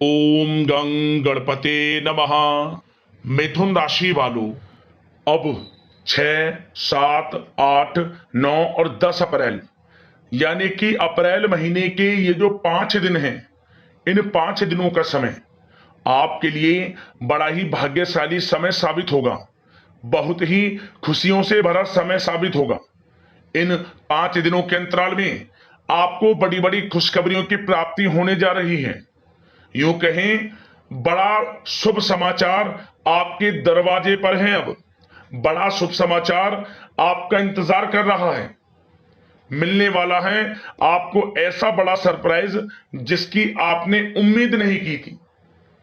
ओम गं गणपते नमः। मिथुन राशि वालों, अब 6, 7, 8, 9 और 10 अप्रैल यानी कि अप्रैल महीने के ये जो 5 दिन हैं, इन 5 दिनों का समय आपके लिए बड़ा ही भाग्यशाली समय साबित होगा। बहुत ही खुशियों से भरा समय साबित होगा। इन 5 दिनों के अंतराल में आपको बड़ी बड़ी खुशखबरियों की प्राप्ति होने जा रही है। यूं कहें, बड़ा शुभ समाचार आपके दरवाजे पर है। अब बड़ा शुभ समाचार आपका इंतजार कर रहा है। मिलने वाला है आपको ऐसा बड़ा सरप्राइज जिसकी आपने उम्मीद नहीं की थी।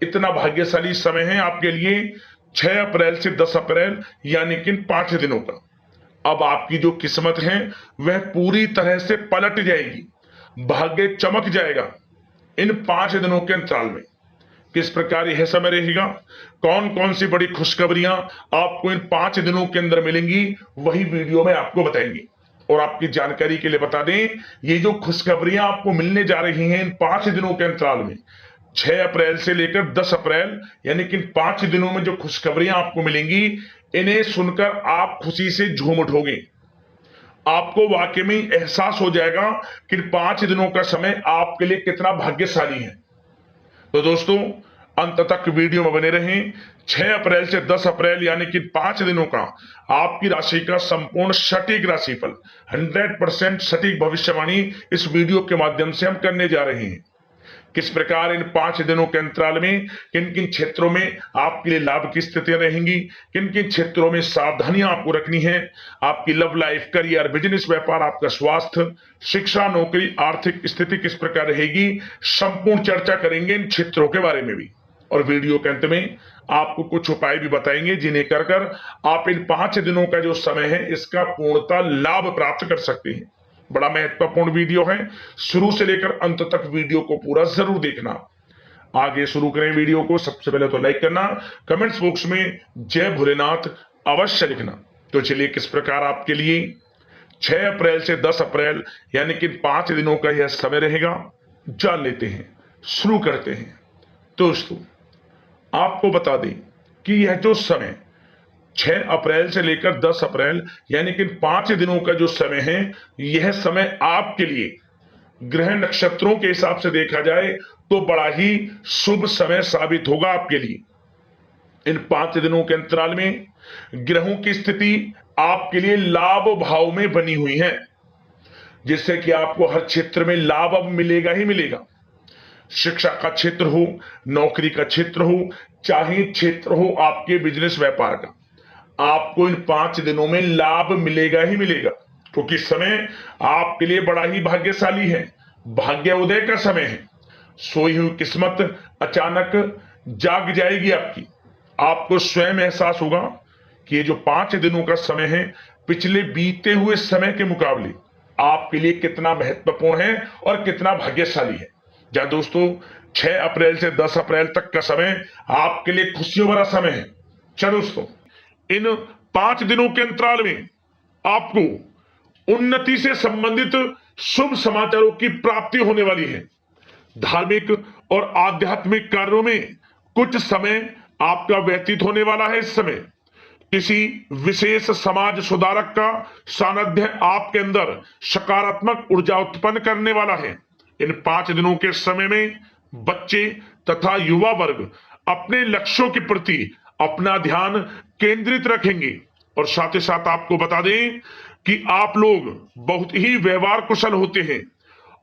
इतना भाग्यशाली समय है आपके लिए 6 अप्रैल से 10 अप्रैल यानी कि 5 दिनों का। अब आपकी जो किस्मत है वह पूरी तरह से पलट जाएगी। भाग्य चमक जाएगा इन 5 दिनों के अंतराल में। किस प्रकार यह समय रहेगा, कौन कौन सी बड़ी खुशखबरियां आपको इन 5 दिनों के अंदर मिलेंगी, वही वीडियो में आपको बताएंगे। और आपकी जानकारी के लिए बता दें, ये जो खुशखबरियां आपको मिलने जा रही हैं इन 5 दिनों के अंतराल में, 6 अप्रैल से लेकर 10 अप्रैल यानी कि इन 5 दिनों में जो खुशखबरियां आपको मिलेंगी, इन्हें सुनकर आप खुशी से झूम उठोगे। आपको वाकई में एहसास हो जाएगा कि 5 दिनों का समय आपके लिए कितना भाग्यशाली है। तो दोस्तों, अंत तक वीडियो में बने रहें। 6 अप्रैल से 10 अप्रैल यानी कि 5 दिनों का आपकी राशि का संपूर्ण सटीक राशिफल, 100% सटीक भविष्यवाणी इस वीडियो के माध्यम से हम करने जा रहे हैं। किस प्रकार इन 5 दिनों के अंतराल में किन किन क्षेत्रों में आपके लिए लाभ की स्थितियां रहेंगी, किन किन क्षेत्रों में सावधानियां आपको रखनी है, आपकी लव लाइफ, करियर, बिजनेस, व्यापार, आपका स्वास्थ्य, शिक्षा, नौकरी, आर्थिक स्थिति किस प्रकार रहेगी, संपूर्ण चर्चा करेंगे इन क्षेत्रों के बारे में भी। और वीडियो के अंत में आपको कुछ उपाय भी बताएंगे जिन्हें कर कर आप इन 5 दिनों का जो समय है इसका पूर्णतः लाभ प्राप्त कर सकते हैं। बड़ा महत्वपूर्ण वीडियो है, शुरू से लेकर अंत तक वीडियो को पूरा जरूर देखना। आगे शुरू करें वीडियो को। सबसे पहले तो लाइक करना, कमेंट्स बॉक्स में जय भोलेनाथ अवश्य लिखना। तो चलिए, किस प्रकार आपके लिए 6 अप्रैल से 10 अप्रैल यानी कि 5 दिनों का यह समय रहेगा, जान लेते हैं, शुरू करते हैं। दोस्तों, आपको बता दें कि यह जो समय 6 अप्रैल से लेकर 10 अप्रैल यानी कि 5 दिनों का जो समय है, यह समय आपके लिए ग्रह नक्षत्रों के हिसाब से देखा जाए तो बड़ा ही शुभ समय साबित होगा आपके लिए। इन 5 दिनों के अंतराल में ग्रहों की स्थिति आपके लिए लाभ भाव में बनी हुई है, जिससे कि आपको हर क्षेत्र में लाभ अब मिलेगा ही मिलेगा। शिक्षा का क्षेत्र हो, नौकरी का क्षेत्र हो, चाहे क्षेत्र हो आपके बिजनेस व्यापार का, आपको इन 5 दिनों में लाभ मिलेगा ही मिलेगा। क्योंकि समय आपके लिए बड़ा ही भाग्यशाली है, भाग्योदय का समय है। सोई हुई किस्मत अचानक जाग जाएगी आपकी। आपको स्वयं एहसास होगा कि ये जो 5 दिनों का समय है, पिछले बीते हुए समय के मुकाबले आपके लिए कितना महत्वपूर्ण है और कितना भाग्यशाली है। जा दोस्तों, 6 अप्रैल से 10 अप्रैल तक का समय आपके लिए खुशियों भरा समय है। चलो दोस्तों, इन 5 दिनों के अंतराल में आपको उन्नति से संबंधित शुभ समाचारों की प्राप्ति होने वाली है। धार्मिक और आध्यात्मिक कार्यों में कुछ समय आपका व्यतीत होने वाला है। इस समय किसी विशेष समाज सुधारक का सानिध्य आपके अंदर सकारात्मक ऊर्जा उत्पन्न करने वाला है। इन 5 दिनों के समय में बच्चे तथा युवा वर्ग अपने लक्ष्यों के प्रति अपना ध्यान केंद्रित रखेंगे। और साथ ही साथ आपको बता दें कि आप लोग बहुत ही व्यवहार कुशल होते हैं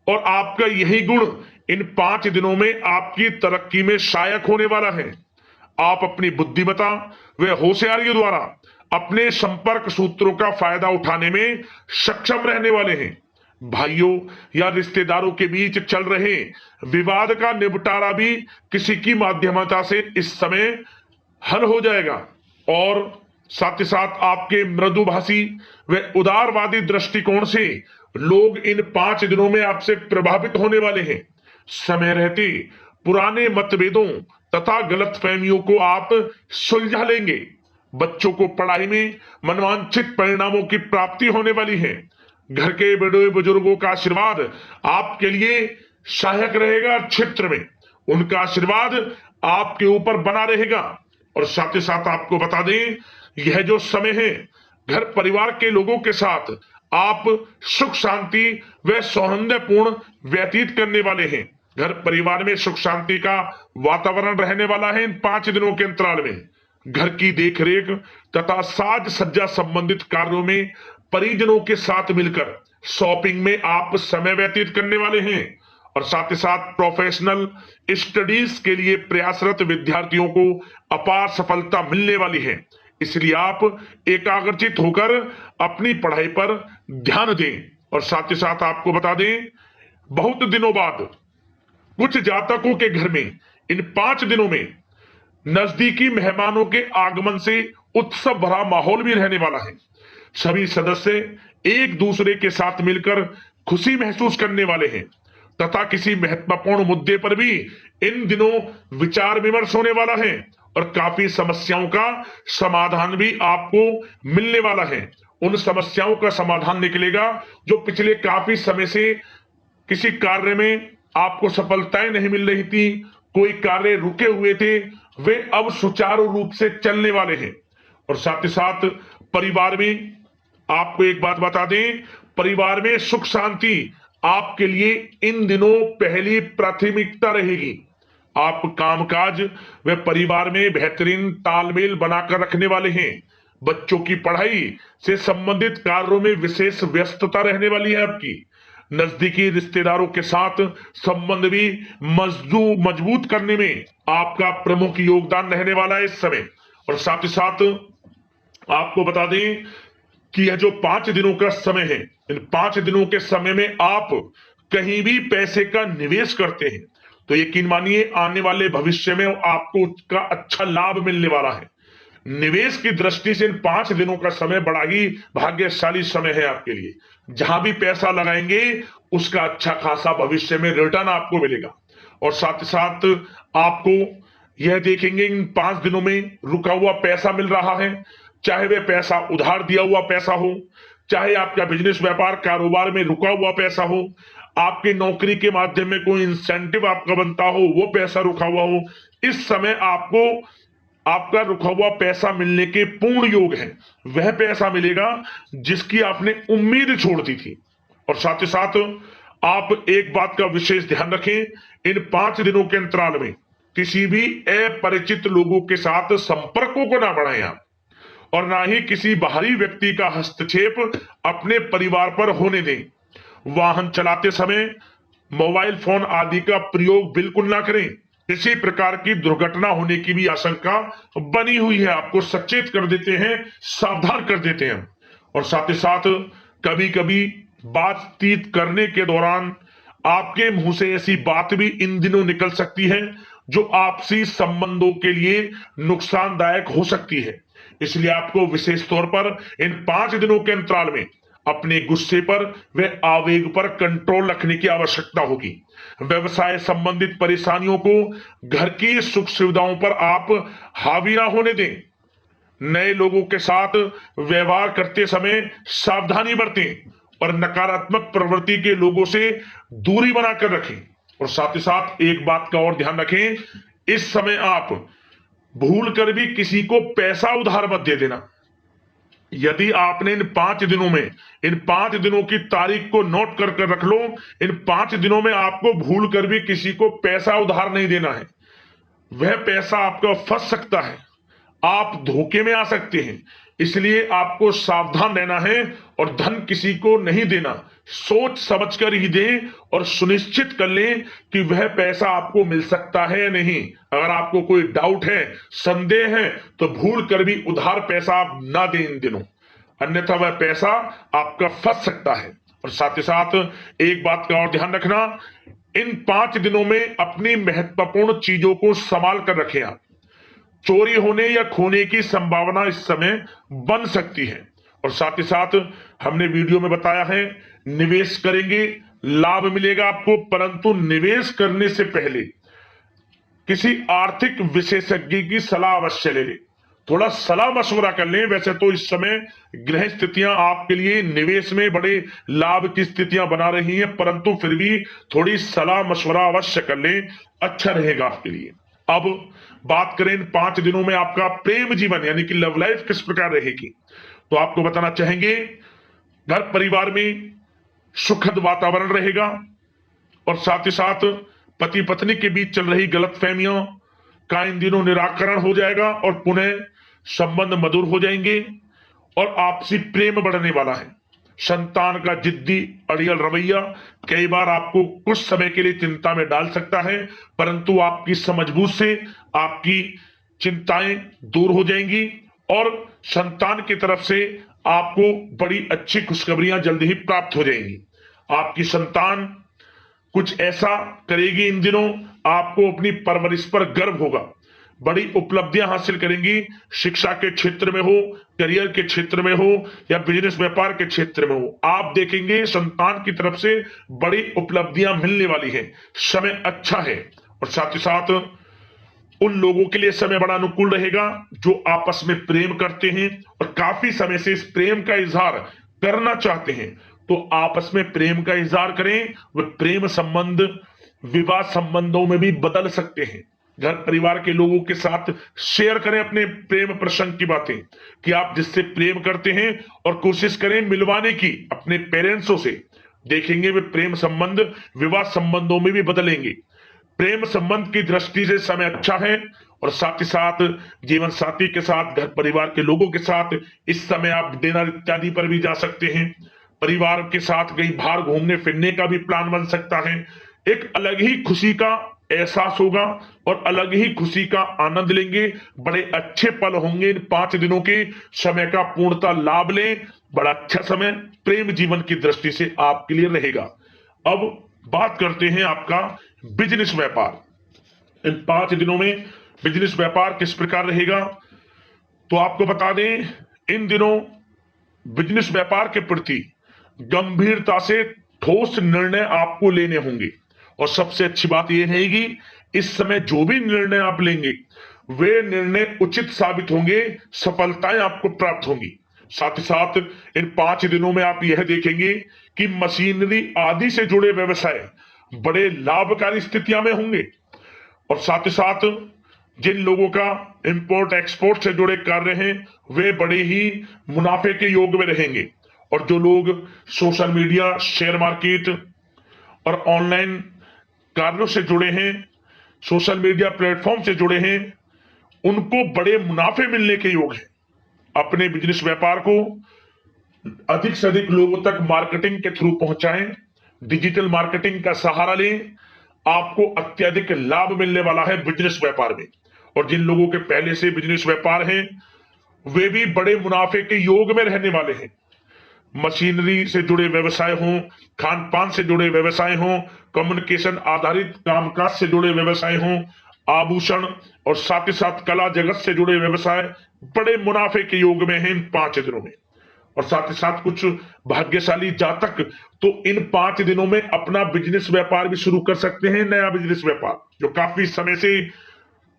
और आपका यही गुण इन 5 दिनों में आपकी तरक्की में सहायक होने वाला है। आप अपनी बुद्धिमत्ता व होशियारी द्वारा अपने संपर्क सूत्रों का फायदा उठाने में सक्षम रहने वाले हैं। भाइयों या रिश्तेदारों के बीच चल रहे विवाद का निपटारा भी किसी की माध्यमता से इस समय हल हो जाएगा। और साथ ही साथ आपके मृदुभाषी व उदारवादी दृष्टिकोण से लोग इन 5 दिनों में आपसे प्रभावित होने वाले हैं। समय रहते पुराने मतभेदों तथा गलतफहमियों को आप सुलझा लेंगे। बच्चों को पढ़ाई में मनवांछित परिणामों की प्राप्ति होने वाली है। घर के बड़े बुजुर्गों का आशीर्वाद आपके लिए सहायक रहेगा। क्षेत्र में उनका आशीर्वाद आपके ऊपर बना रहेगा। और साथ ही साथ आपको बता दें, यह जो समय है घर परिवार के लोगों के साथ आप सुख शांति व सौहार्दपूर्ण व्यतीत करने वाले हैं। घर परिवार में सुख शांति का वातावरण रहने वाला है इन 5 दिनों के अंतराल में। घर की देखरेख तथा साज सज्जा संबंधित कार्यों में परिजनों के साथ मिलकर शॉपिंग में आप समय व्यतीत करने वाले हैं। और साथ ही साथ प्रोफेशनल स्टडीज के लिए प्रयासरत विद्यार्थियों को अपार सफलता मिलने वाली है। इसलिए आप एकाग्रचित होकर अपनी पढ़ाई पर ध्यान दें। और साथ ही साथ आपको बता दें, बहुत दिनों बाद कुछ जातकों के घर में इन 5 दिनों में नजदीकी मेहमानों के आगमन से उत्सव भरा माहौल भी रहने वाला है। सभी सदस्य एक दूसरे के साथ मिलकर खुशी महसूस करने वाले हैं तथा किसी महत्वपूर्ण मुद्दे पर भी इन दिनों विचार विमर्श होने वाला है और काफी समस्याओं का समाधान भी आपको मिलने वाला है। उन समस्याओं का समाधान निकलेगा जो पिछले काफी समय से किसी कार्य में आपको सफलताएं नहीं मिल रही थी, कोई कार्य रुके हुए थे, वे अब सुचारू रूप से चलने वाले हैं। और साथ ही साथ परिवार में आपको एक बात बता दें, परिवार में सुख शांति आपके लिए इन दिनों पहली प्राथमिकता रहेगी। आप कामकाज व परिवार में बेहतरीन तालमेल बनाकर रखने वाले हैं। बच्चों की पढ़ाई से संबंधित कार्यों में विशेष व्यस्तता रहने वाली है आपकी। नजदीकी रिश्तेदारों के साथ संबंध भी मजबूत करने में आपका प्रमुख योगदान रहने वाला है इस समय। और साथ ही साथ आपको बता दें कि यह जो 5 दिनों का समय है, इन 5 दिनों के समय में आप कहीं भी पैसे का निवेश करते हैं तो यकीन मानिए आने वाले भविष्य में आपको उसका अच्छा लाभ मिलने वाला है। निवेश की दृष्टि से इन 5 दिनों का समय बड़ा ही भाग्यशाली समय है आपके लिए। जहां भी पैसा लगाएंगे उसका अच्छा खासा भविष्य में रिटर्न आपको मिलेगा। और साथ ही साथ आपको यह देखेंगे इन 5 दिनों में रुका हुआ पैसा मिल रहा है, चाहे वह पैसा उधार दिया हुआ पैसा हो, चाहे आपका बिजनेस व्यापार कारोबार में रुका हुआ पैसा हो, आपकी नौकरी के माध्यम में कोई इंसेंटिव आपका बनता हो, वो पैसा रुका हुआ हो। इस समय आपको आपका रुका हुआ पैसा मिलने के पूर्ण योग है। वह पैसा मिलेगा जिसकी आपने उम्मीद छोड़ दी थी। और साथ ही साथ आप एक बात का विशेष ध्यान रखें, इन 5 दिनों के अंतराल में किसी भी अपरिचित लोगों के साथ संपर्कों को ना बढ़ाएं आप, और ना ही किसी बाहरी व्यक्ति का हस्तक्षेप अपने परिवार पर होने दें। वाहन चलाते समय मोबाइल फोन आदि का प्रयोग बिल्कुल ना करें। किसी प्रकार की दुर्घटना होने की भी आशंका बनी हुई है, आपको सचेत कर देते हैं, सावधान कर देते हैं। और साथ ही साथ कभी कभी बातचीत करने के दौरान आपके मुंह से ऐसी बात भी इन दिनों निकल सकती है जो आपसी संबंधों के लिए नुकसानदायक हो सकती है। इसलिए आपको विशेष तौर पर इन 5 दिनों के अंतराल में अपने गुस्से पर व आवेग पर कंट्रोल रखने की आवश्यकता होगी। व्यवसाय संबंधित परेशानियों को घर की सुख सुविधाओं पर आप हावी ना होने दें। नए लोगों के साथ व्यवहार करते समय सावधानी बरतें और नकारात्मक प्रवृत्ति के लोगों से दूरी बनाकर रखें। और साथ ही साथ एक बात का और ध्यान रखें, इस समय आप भूल कर भी किसी को पैसा उधार मत दे देना। यदि आपने इन 5 दिनों में इन 5 दिनों की तारीख को नोट कर रख लो, इन 5 दिनों में आपको भूल कर भी किसी को पैसा उधार नहीं देना है। वह पैसा आपका फंस सकता है, आप धोखे में आ सकते हैं। इसलिए आपको सावधान रहना है और धन किसी को नहीं देना, सोच समझकर ही दें और सुनिश्चित कर लें कि वह पैसा आपको मिल सकता है या नहीं। अगर आपको कोई डाउट है, संदेह है, तो भूल कर भी उधार पैसा आप ना दें इन दिनों, अन्यथा वह पैसा आपका फंस सकता है। और साथ ही साथ एक बात का और ध्यान रखना, इन 5 दिनों में अपनी महत्वपूर्ण चीजों को संभाल कर रखें आप। चोरी होने या खोने की संभावना इस समय बन सकती है। और साथ ही साथ हमने वीडियो में बताया है, निवेश करेंगे लाभ मिलेगा आपको, परंतु निवेश करने से पहले किसी आर्थिक विशेषज्ञ की सलाह अवश्य ले लें। थोड़ा सलाह मशवरा कर लें। वैसे तो इस समय ग्रह स्थितियां आपके लिए निवेश में बड़े लाभ की स्थितियां बना रही हैं, परंतु फिर भी थोड़ी सलाह मशवरा अवश्य कर लें, अच्छा रहेगा आपके लिए। अब बात करें इन 5 दिनों में आपका प्रेम जीवन यानी कि लव लाइफ किस प्रकार रहेगी, तो आपको बताना चाहेंगे घर परिवार में सुखद वातावरण रहेगा और साथ ही साथ पति पत्नी के बीच चल रही गलतफहमियों का इन दिनों निराकरण हो जाएगा और पुनः संबंध मधुर हो जाएंगे और आपसी प्रेम बढ़ने वाला है। संतान का जिद्दी अड़ियल रवैया कई बार आपको कुछ समय के लिए चिंता में डाल सकता है, परंतु आपकी समझबूझ से आपकी चिंताएं दूर हो जाएंगी और संतान की तरफ से आपको बड़ी अच्छी खुशखबरियां जल्द ही प्राप्त हो जाएंगी। आपकी संतान कुछ ऐसा करेगी इन दिनों, आपको अपनी परवरिश पर गर्व होगा। बड़ी उपलब्धियां हासिल करेंगी, शिक्षा के क्षेत्र में हो, करियर के क्षेत्र में हो या बिजनेस व्यापार के क्षेत्र में हो। आप देखेंगे संतान की तरफ से बड़ी उपलब्धियां मिलने वाली है, समय अच्छा है। और साथ ही साथ उन लोगों के लिए समय बड़ा अनुकूल रहेगा जो आपस में प्रेम करते हैं और काफी समय से इस प्रेम का इजहार करना चाहते हैं, तो आपस में प्रेम का इजहार करें। वे प्रेम संबंध विवाह संबंधों में भी बदल सकते हैं। घर परिवार के लोगों के साथ शेयर करें अपने प्रेम प्रसंग की बातें कि आप जिससे प्रेम करते हैं और कोशिश करें मिलवाने की अपने पेरेंट्सों से। देखेंगे वे प्रेम संबंध विवाह संबंधों में भी बदलेंगे। प्रेम संबंध की दृष्टि से समय अच्छा है और साथ ही साथ जीवन साथी के साथ घर परिवार के लोगों के साथ इस समय आप डिनर इत्यादि पर भी जा सकते हैं। परिवार के साथ कहीं बाहर घूमने फिरने का भी प्लान बन सकता है। एक अलग ही खुशी का एहसास होगा और अलग ही खुशी का आनंद लेंगे। बड़े अच्छे पल होंगे इन 5 दिनों के, समय का पूर्णतः लाभ लें। बड़ा अच्छा समय प्रेम जीवन की दृष्टि से आपके लिए रहेगा। अब बात करते हैं आपका बिजनेस व्यापार। इन 5 दिनों में बिजनेस व्यापार किस प्रकार रहेगा, तो आपको बता दें इन दिनों बिजनेस व्यापार के प्रति गंभीरता से ठोस निर्णय आपको लेने होंगे और सबसे अच्छी बात यह रहेगी इस समय जो भी निर्णय आप लेंगे वे निर्णय उचित साबित होंगे, सफलताएं आपको प्राप्त होंगी। साथ ही साथ इन 5 दिनों में आप यह देखेंगे कि मशीनरी आदि से जुड़े व्यवसाय बड़े लाभकारी स्थितियां में होंगे और साथ ही साथ जिन लोगों का इंपोर्ट एक्सपोर्ट से जुड़े कार्य हैं वे बड़े ही मुनाफे के योग में रहेंगे और जो लोग सोशल मीडिया शेयर मार्केट और ऑनलाइन कार्यों से जुड़े हैं, सोशल मीडिया प्लेटफॉर्म से जुड़े हैं, उनको बड़े मुनाफे मिलने के योग हैं। अपने बिजनेस व्यापार को अधिक से अधिक लोगों तक मार्केटिंग के थ्रू पहुंचाएं, डिजिटल मार्केटिंग का सहारा लें। आपको अत्यधिक लाभ मिलने वाला है बिजनेस व्यापार में और जिन लोगों के पहले से बिजनेस व्यापार हैं वे भी बड़े मुनाफे के योग में रहने वाले हैं। मशीनरी से जुड़े व्यवसाय हों, खान पान से जुड़े व्यवसाय हों, कम्युनिकेशन आधारित कामकाज से जुड़े व्यवसाय हों, आभूषण और साथ ही साथ कला जगत से जुड़े व्यवसाय बड़े मुनाफे के योग में हैं इन 5 दिनों में। और साथ ही साथ कुछ भाग्यशाली जातक तो इन 5 दिनों में अपना बिजनेस व्यापार भी शुरू कर सकते हैं। नया बिजनेस व्यापार जो काफी समय से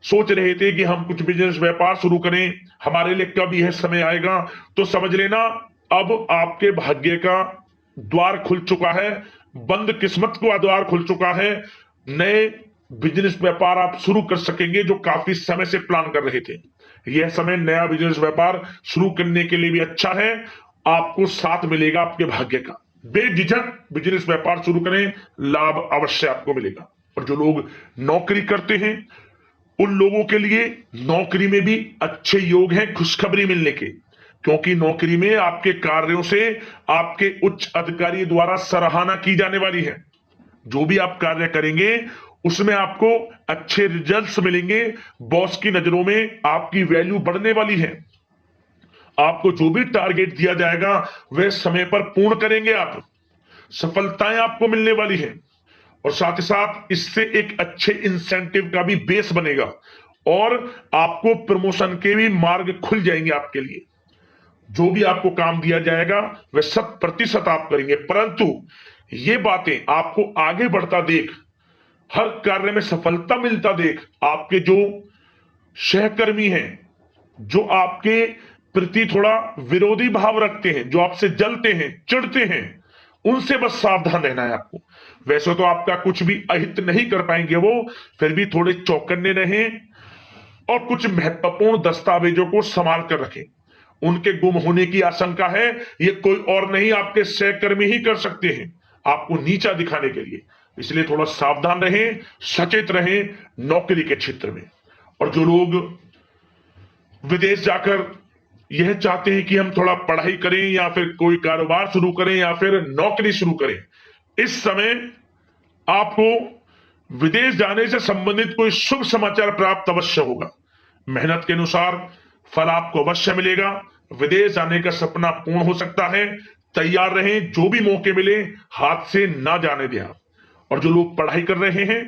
सोच रहे थे कि हम कुछ बिजनेस व्यापार शुरू करें, हमारे लिए कब यह समय आएगा, तो समझ लेना अब आपके भाग्य का द्वार खुल चुका है, बंद किस्मत का द्वार खुल चुका है। नए बिजनेस व्यापार आप शुरू कर सकेंगे जो काफी समय से प्लान कर रहे थे। यह समय नया बिजनेस व्यापार शुरू करने के लिए भी अच्छा है, आपको साथ मिलेगा आपके भाग्य का। बेझिझक बिजनेस व्यापार शुरू करें, लाभ अवश्य आपको मिलेगा। और जो लोग नौकरी करते हैं उन लोगों के लिए नौकरी में भी अच्छे योग हैं खुशखबरी मिलने के, क्योंकि नौकरी में आपके कार्यों से आपके उच्च अधिकारी द्वारा सराहना की जाने वाली है। जो भी आप कार्य करेंगे उसमें आपको अच्छे रिजल्ट्स मिलेंगे, बॉस की नजरों में आपकी वैल्यू बढ़ने वाली है। आपको जो भी टारगेट दिया जाएगा वह समय पर पूर्ण करेंगे आप, सफलताएं आपको मिलने वाली है। और साथ ही साथ इससे एक अच्छे इंसेंटिव का भी बेस बनेगा और आपको प्रमोशन के भी मार्ग खुल जाएंगे आपके लिए। जो भी आपको काम दिया जाएगा वह 100% आप करेंगे, परंतु ये बातें आपको आगे बढ़ता देख, हर कार्य में सफलता मिलता देख आपके जो सहकर्मी हैं जो आपके प्रति थोड़ा विरोधी भाव रखते हैं, जो आपसे जलते हैं, चिढ़ते हैं, उनसे बस सावधान रहना है आपको। वैसे तो आपका कुछ भी अहित नहीं कर पाएंगे वो, फिर भी थोड़े चौकन्ने रहें और कुछ महत्वपूर्ण दस्तावेजों को संभाल कर रखें। उनके गुम होने की आशंका है, ये कोई और नहीं आपके सहकर्मी ही कर सकते हैं, आपको नीचा दिखाने के लिए। इसलिए थोड़ा सावधान रहें, सचेत रहें नौकरी के क्षेत्र में। और जो लोग विदेश जाकर यह चाहते हैं कि हम थोड़ा पढ़ाई करें या फिर कोई कारोबार शुरू करें या फिर नौकरी शुरू करें, इस समय आपको विदेश जाने से संबंधित कोई शुभ समाचार प्राप्त अवश्य होगा। मेहनत के अनुसार फल आपको अवश्य मिलेगा। विदेश जाने का सपना पूर्ण हो सकता है। तैयार रहें, जो भी मौके मिले हाथ से ना जाने दें आप। और जो लोग पढ़ाई कर रहे हैं,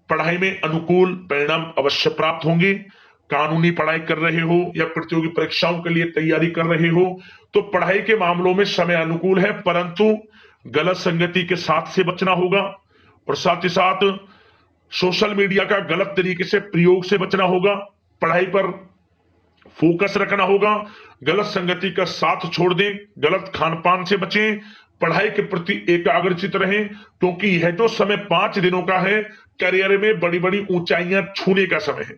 पढ़ाई में अनुकूल परिणाम अवश्य प्राप्त होंगे। कानूनी पढ़ाई कर रहे हो या प्रतियोगी परीक्षाओं के लिए तैयारी कर रहे हो, तो पढ़ाई के मामलों में समय अनुकूल है, परंतु गलत संगति के साथ से बचना होगा। और साथ ही साथ सोशल मीडिया का गलत तरीके से प्रयोग से बचना होगा। पढ़ाई पर फोकस रखना होगा। गलत संगति का साथ छोड़ दें, गलत खान पान से बचें, पढ़ाई के प्रति एकाग्रचित रहें, क्योंकि यह जो समय 5 दिनों का है, करियर में बड़ी बड़ी ऊंचाइयां छूने का समय है।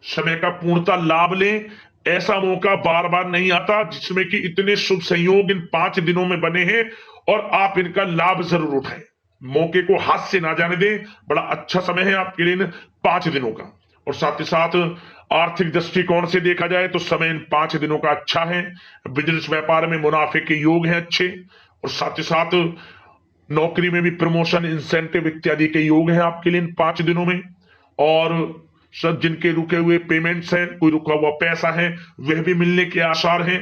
समय का पूर्णता लाभ लें। ऐसा मौका बार बार नहीं आता जिसमें कि इतने शुभ संयोग इन 5 दिनों में बने हैं, और आप इनका लाभ जरूर उठाएं। मौके को हाथ से ना जाने दें। बड़ा अच्छा समय है आपके लिए इन 5 दिनों का। और साथ ही साथ आर्थिक दृष्टिकोण से देखा जाए तो समय इन 5 दिनों का अच्छा है। बिजनेस व्यापार में मुनाफे के योग हैं अच्छे। और साथ ही साथ नौकरी में भी प्रमोशन, इंसेंटिव इत्यादि के योग हैं आपके लिए इन 5 दिनों में। और सब जिनके रुके हुए पेमेंट्स हैं, कोई रुका हुआ पैसा है, वह भी मिलने के आसार हैं।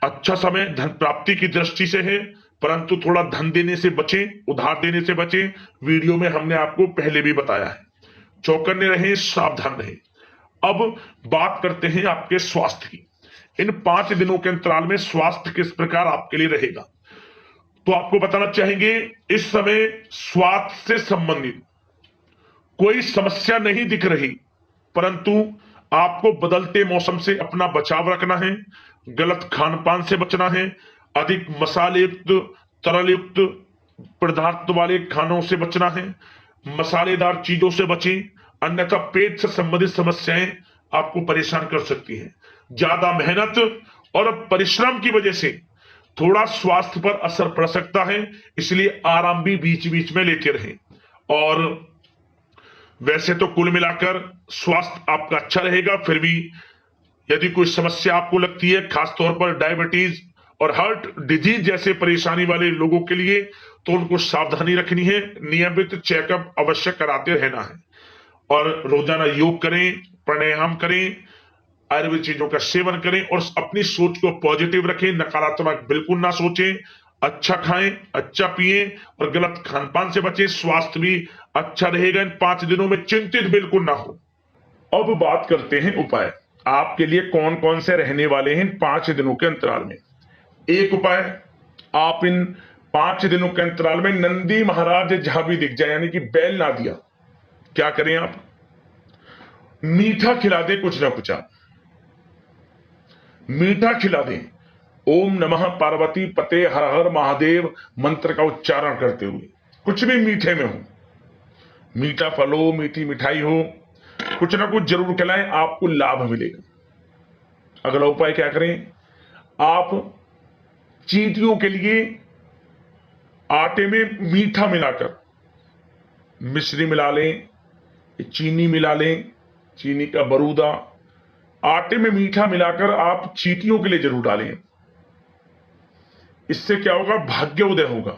अच्छा समय धन प्राप्ति की दृष्टि से है, परंतु थोड़ा धन देने से बचें, उधार देने से बचें। वीडियो में हमने आपको पहले भी बताया है। चौकन्ने रहें, सावधान रहें। अब बात करते हैं आपके स्वास्थ्य की। इन 5 दिनों के अंतराल में स्वास्थ्य किस प्रकार आपके लिए रहेगा, तो आपको बताना चाहेंगे इस समय स्वास्थ्य से संबंधित कोई समस्या नहीं दिख रही, परंतु आपको बदलते मौसम से अपना बचाव रखना है। गलत खान पान से बचना है। अधिक मसाले युक्त, तरल युक्त पदार्थ वाले खानों से बचना है। मसालेदार चीजों से बचें, अन्यथा पेट से संबंधित समस्याएं आपको परेशान कर सकती हैं। ज्यादा मेहनत और परिश्रम की वजह से थोड़ा स्वास्थ्य पर असर पड़ सकता है, इसलिए आराम भी बीच बीच में लेते रहें। और वैसे तो कुल मिलाकर स्वास्थ्य आपका अच्छा रहेगा। फिर भी यदि कोई समस्या आपको लगती है, खासतौर पर डायबिटीज और हार्ट डिजीज जैसे परेशानी वाले लोगों के लिए, तो उनको सावधानी रखनी है। नियमित चेकअप अवश्य कराते रहना है। और रोजाना योग करें, प्राणायाम करें, आयुर्वेद चीजों का सेवन करें और अपनी सोच को पॉजिटिव रखें। नकारात्मक बिल्कुल ना सोचें। अच्छा खाएं, अच्छा पिएं और गलत खान पान से बचें। स्वास्थ्य भी अच्छा रहेगा इन 5 दिनों में, चिंतित बिल्कुल ना हो। अब बात करते हैं उपाय आपके लिए कौन कौन से रहने वाले हैं इन 5 दिनों के अंतराल में। एक उपाय, आप इन 5 दिनों के अंतराल में नंदी महाराज जहां भी दिख जाए, यानी कि बैल ना दिया, क्या करें आप, मीठा खिला दें। कुछ ना कुछ आप मीठा खिला दें। ओम नमः पार्वती पते हर हर महादेव मंत्र का उच्चारण करते हुए, कुछ भी मीठे में हो, मीठा फल हो, मीठी मिठाई हो, कुछ ना कुछ जरूर खिलाएं, आपको लाभ मिलेगा। अगला उपाय क्या करें, आप चींटियों के लिए आटे में मीठा मिलाकर मिश्री मिला लें, चीनी मिला लें, चीनी का बरूदा आटे में मीठा मिलाकर आप चींटियों के लिए जरूर डालें। इससे क्या होगा, भाग्य उदय होगा,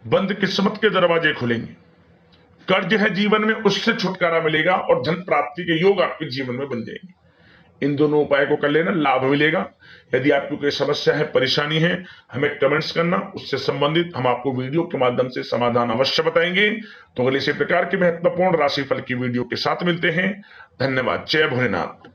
बंद किस्मत के दरवाजे खुलेंगे, कर्ज है जीवन में उससे छुटकारा मिलेगा और धन प्राप्ति के योग आपके जीवन में बन जाएंगे। इन दोनों उपाय को कर लेना, लाभ मिलेगा। यदि आपको कोई समस्या है, परेशानी है, हमें कमेंट्स करना, उससे संबंधित हम आपको वीडियो के माध्यम से समाधान अवश्य बताएंगे। तो अगले इसी प्रकार की महत्वपूर्ण राशिफल की वीडियो के साथ मिलते हैं। धन्यवाद। जय भोलेनाथ।